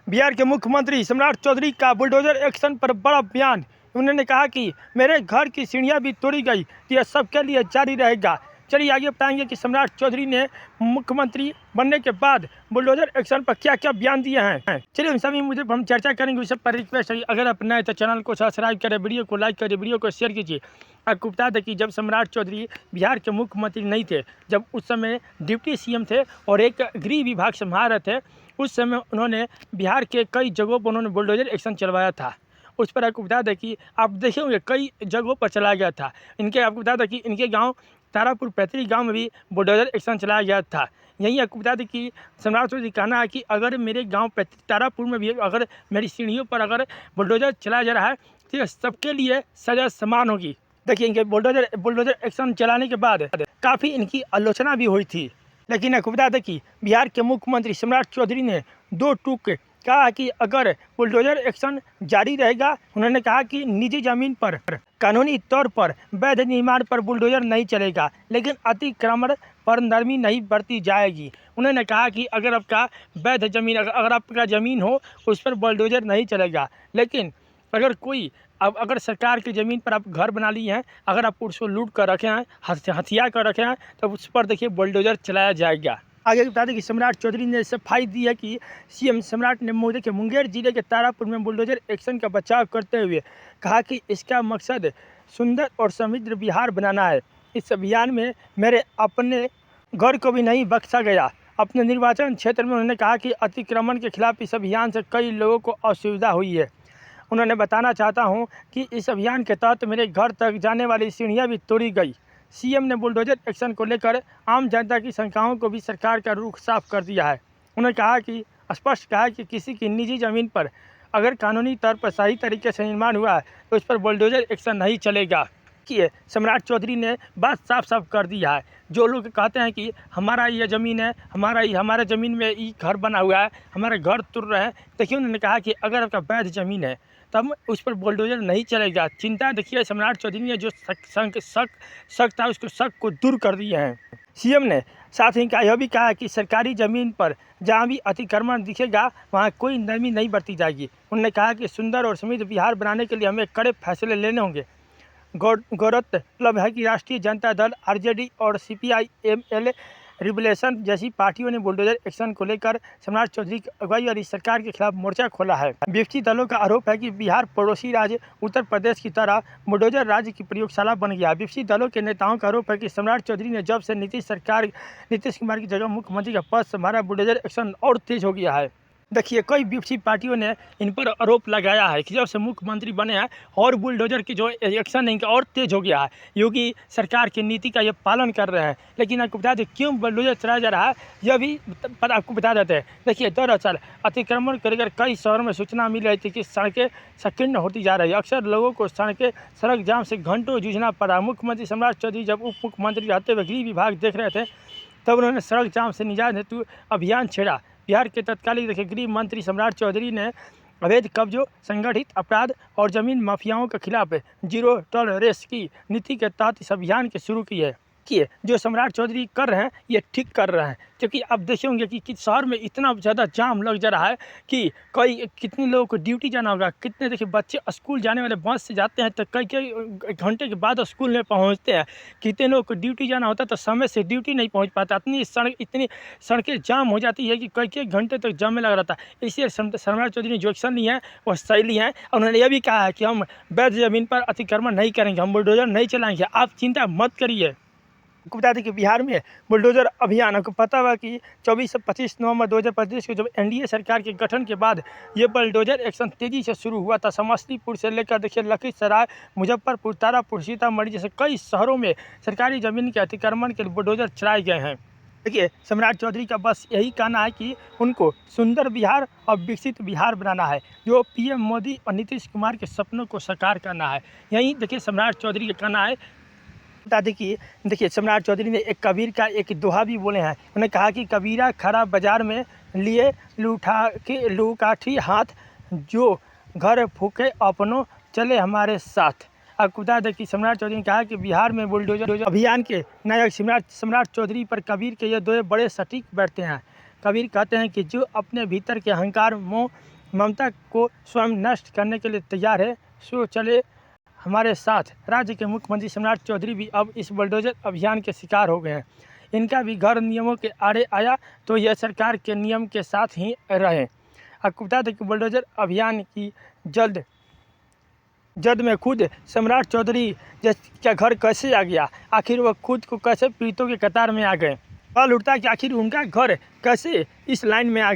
बिहार के मुख्यमंत्री सम्राट चौधरी का बुलडोजर एक्शन पर बड़ा बयान। उन्होंने कहा कि मेरे घर की सीढ़ियां भी तोड़ी गई तो यह सबके लिए जारी रहेगा। चलिए आगे बताएंगे कि सम्राट चौधरी ने मुख्यमंत्री बनने के बाद बुलडोजर एक्शन पर क्या क्या बयान दिए हैं। चलिए उन सभी मुद्दे पर हम चर्चा करेंगे। उस सब पर रिक्वेस्ट है, अगर आप नए तो चैनल को सब्सक्राइब करें, वीडियो को लाइक करें, वीडियो को शेयर कीजिए। आपको बता दें कि जब सम्राट चौधरी बिहार के मुख्यमंत्री नहीं थे, जब उस समय डिप्टी सीएम थे और एक गृह विभाग संभाल रहे थे, उस समय उन्होंने बिहार के कई जगहों पर उन्होंने बुलडोजर एक्शन चलवाया था। उस पर आपको बता दें कि आप देखे होंगे कई जगहों पर चलाया गया था। आपको बता दें कि इनके गांव तारापुर पैतरी गांव में भी बुलडोजर एक्शन चलाया गया था। यहीं आपको बता दें कि सम्राट चौधरी कहना है कि अगर मेरे गांव तारापुर में भी अगर मेरी सीढ़ियों पर अगर बुलडोजर चलाया जा रहा है तो यह सबके लिए सजा समान होगी। देखिए इनके बुलडोजर एक्शन चलाने के बाद काफ़ी इनकी आलोचना भी हुई थी, लेकिन आपको बता दें कि बिहार के मुख्यमंत्री सम्राट चौधरी ने दो टूक कहा कि अगर बुलडोजर एक्शन जारी रहेगा, उन्होंने कहा कि निजी जमीन पर कानूनी तौर पर वैध निर्माण पर बुलडोजर नहीं चलेगा, लेकिन अतिक्रमण पर नरमी नहीं बरती जाएगी। उन्होंने कहा कि अगर आपका वैध जमीन अगर आपका ज़मीन हो उस पर बुलडोजर नहीं चलेगा, लेकिन अगर कोई अगर सरकार की ज़मीन पर आप घर बना लिए हैं, अगर आप उसको लूट कर रखे हैं, हथिया कर रखे हैं, तो उस पर देखिए बुलडोजर चलाया जाएगा। आगे बता दें कि सम्राट चौधरी ने सफाई दी है कि सीएम सम्राट ने मोदी के मुंगेर जिले के तारापुर में बुलडोजर एक्शन का बचाव करते हुए कहा कि इसका मकसद सुंदर और समृद्ध बिहार बनाना है। इस अभियान में मेरे अपने घर को भी नहीं बख्शा गया। अपने निर्वाचन क्षेत्र में उन्होंने कहा कि अतिक्रमण के खिलाफ इस अभियान से कई लोगों को असुविधा हुई है। उन्होंने बताना चाहता हूं कि इस अभियान के तहत मेरे घर तक जाने वाली सीढ़ियां भी तोड़ी गई। सीएम ने बुलडोजर एक्शन को लेकर आम जनता की शंकाओं को भी सरकार का रुख साफ कर दिया है। उन्होंने कहा कि स्पष्ट कहा कि किसी की निजी ज़मीन पर अगर कानूनी तौर पर सही तरीके से निर्माण हुआ है तो उस पर बुलडोजर एक्शन नहीं चलेगा। कि सम्राट चौधरी ने बात साफ साफ कर दिया है। जो लोग कहते हैं कि हमारा ये ज़मीन है, हमारा ज़मीन में ये घर बना हुआ है, हमारे घर तुर रहे हैं, देखिए उन्होंने कहा कि अगर आपका वैध ज़मीन है तब उस पर बुलडोजर नहीं चलेगा। चिंता देखिए सम्राट चौधरी ने जो शक था उसको शक को दूर कर दिए हैं। सीएम ने साथ ही यह भी कहा कि सरकारी ज़मीन पर जहां भी अतिक्रमण दिखेगा वहां कोई नरमी नहीं बरती जाएगी। उन्होंने कहा कि सुंदर और समृद्ध बिहार बनाने के लिए हमें कड़े फैसले लेने होंगे। गौरतलब है कि राष्ट्रीय जनता दल, आरजेडी और सीपीआई एमएल रिबलेशन जैसी पार्टियों ने बुलडोजर एक्शन को लेकर सम्राट चौधरी की अगुवाई वाली सरकार के खिलाफ मोर्चा खोला है। विपक्षी दलों का आरोप है कि बिहार पड़ोसी राज्य उत्तर प्रदेश की तरह बुलडोजर राज्य की प्रयोगशाला बन गया। विपक्षी दलों के नेताओं का आरोप है कि सम्राट चौधरी ने जब से नीतीश कुमार की जगह मुख्यमंत्री का पद संभाला, बुलडोजर एक्शन और तेज हो गया है। देखिए कई विपक्षी पार्टियों ने इन पर आरोप लगाया है कि जब से मुख्यमंत्री बने हैं और बुलडोजर की जो एक्शन है इनका और तेज हो गया है। योगी सरकार की नीति का ये पालन कर रहे हैं, लेकिन आपको बता दें क्यों बुलडोजर चलाया जा रहा है यह भी आपको बता देते हैं। देखिए दरअसल अतिक्रमण को लेकर कई शहरों में सूचना मिल रही थी कि सड़कें संकीर्ण होती जा रही है। अक्सर लोगों को सड़क जाम से घंटों जूझना पड़ा। मुख्यमंत्री सम्राट चौधरी जब उप मुख्यमंत्री रहते हुए गृह विभाग देख रहे थे तब उन्होंने सड़क जाम से निजात हेतु अभियान छेड़ा। बिहार के तत्कालीन गृह मंत्री सम्राट चौधरी ने अवैध कब्जों, संगठित अपराध और ज़मीन माफियाओं के खिलाफ जीरो टॉलरेंस की नीति के तहत इस अभियान के शुरू की है। कि जो सम्राट चौधरी कर रहे हैं ये ठीक कर रहे हैं, क्योंकि आप देखे होंगे कि शहर में इतना ज़्यादा जाम लग जा रहा है कि कितने लोगों को ड्यूटी जाना होगा। कितने देखिए बच्चे स्कूल जाने वाले बस से जाते हैं तो कई घंटे के बाद स्कूल में पहुंचते हैं। कितने लोगों को ड्यूटी जाना होता है तो समय से ड्यूटी नहीं पहुंच पाता। इतनी सड़कें जाम हो जाती है कि कई घंटे तक जाम में लग रहता है। इसलिए सम्राट चौधरी ने जो एक्शन लिए हैं वह सही लिए हैं। उन्होंने यह भी कहा है कि हम वैध ज़मीन पर अतिक्रमण नहीं करेंगे, हम बुलडोजर नहीं चलाएंगे, आप चिंता मत करिए। आपको बता दें कि बिहार में बुलडोजर अभियान, आपको पता हुआ कि 24 से 25 नवंबर 2025 को जब एनडीए सरकार के गठन के बाद ये बुलडोजर एक्शन तेज़ी से शुरू हुआ था। समस्तीपुर से लेकर देखिए लखीसराय, मुजफ्फरपुर, तारापुर, सीतामढ़ी जैसे कई शहरों में सरकारी ज़मीन के अतिक्रमण के बुलडोजर चलाए गए हैं। देखिए सम्राट चौधरी का बस यही कहना है कि उनको सुंदर बिहार और विकसित बिहार बनाना है, जो पीएम मोदी और नीतीश कुमार के सपनों को साकार करना है। यही देखिए सम्राट चौधरी का कहना है। बता दें कि देखिए सम्राट चौधरी ने एक कबीर का एक दोहा भी बोले हैं। उन्होंने कहा कि कबीरा खड़ा बाजार में लिए लूकाठी हाथ, जो घर फूके अपनों चले हमारे साथ। आपको बता दें कि सम्राट चौधरी ने कहा कि बिहार में बुलडोजर अभियान के नायक सम्राट चौधरी पर कबीर के ये दो बड़े सटीक बैठते हैं। कबीर कहते हैं कि जो अपने भीतर के अहंकार, मोह ममता को स्वयं नष्ट करने के लिए तैयार है। सो चले हमारे साथ। राज्य के मुख्यमंत्री सम्राट चौधरी भी अब इस बुलडोजर अभियान के शिकार हो गए हैं। इनका भी घर नियमों के आड़े आया तो यह सरकार के नियम के साथ ही रहे। आपको बता दें कि बुलडोजर अभियान की जद में खुद सम्राट चौधरी का घर कैसे आ गया, आखिर वह खुद को कैसे पीड़ितों के कतार में आ गए। सवाल उठता है कि आखिर उनका घर कैसे इस लाइन में आ